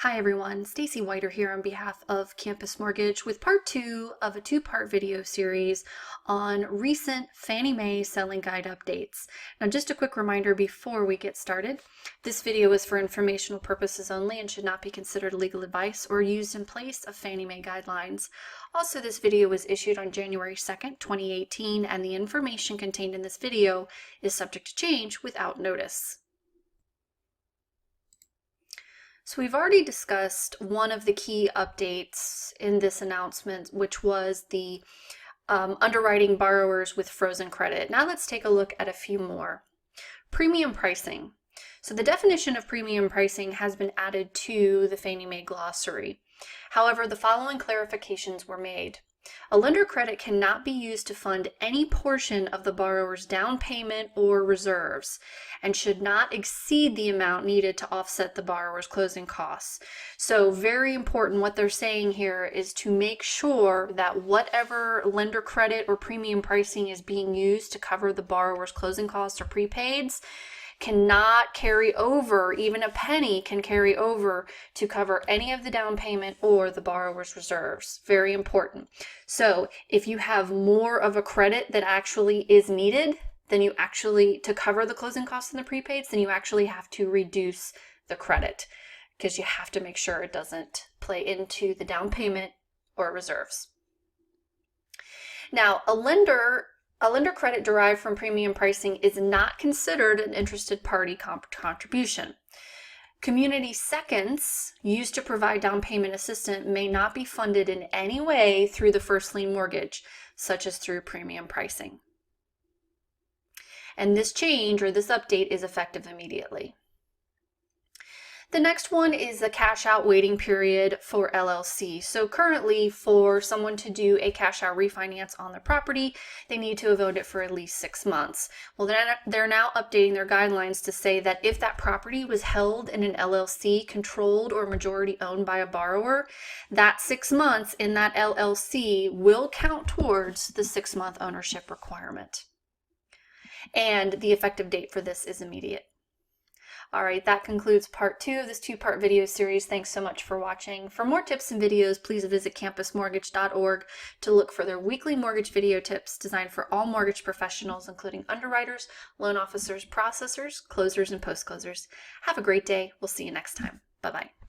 Hi everyone, Stacy Whiter here on behalf of Campus Mortgage with part 2 of a two-part video series on recent Fannie Mae selling guide updates. Now just a quick reminder before we get started, this video is for informational purposes only and should not be considered legal advice or used in place of Fannie Mae guidelines. Also, this video was issued on January 2nd, 2018, and the information contained in this video is subject to change without notice. So we've already discussed one of the key updates in this announcement, which was the underwriting borrowers with frozen credit. Now let's take a look at a few more. Premium pricing. So the definition of premium pricing has been added to the Fannie Mae glossary. However, the following clarifications were made. A lender credit cannot be used to fund any portion of the borrower's down payment or reserves and should not exceed the amount needed to offset the borrower's closing costs. So very important, what they're saying here is to make sure that whatever lender credit or premium pricing is being used to cover the borrower's closing costs or prepaids cannot carry over, even a penny can carry over to cover any of the down payment or the borrower's reserves. Very important. So if you have more of a credit that actually is needed than you actually to cover the closing costs and the prepaids, then you actually have to reduce the credit because you have to make sure it doesn't play into the down payment or reserves. Now, a lender credit derived from premium pricing is not considered an interested party contribution. Community seconds used to provide down payment assistance may not be funded in any way through the first lien mortgage, such as through premium pricing. And this change or this update is effective immediately. The next one is the cash out waiting period for LLC. So currently, for someone to do a cash out refinance on their property, they need to have owned it for at least 6 months. Well, they're now updating their guidelines to say that if that property was held in an LLC controlled or majority owned by a borrower, that 6 months in that LLC will count towards the 6-month ownership requirement. And the effective date for this is immediate. All right, that concludes part 2 of this two-part video series. Thanks so much for watching. For more tips and videos, please visit campusmortgage.org to look for their weekly mortgage video tips designed for all mortgage professionals, including underwriters, loan officers, processors, closers, and post-closers. Have a great day. We'll see you next time. Bye-bye.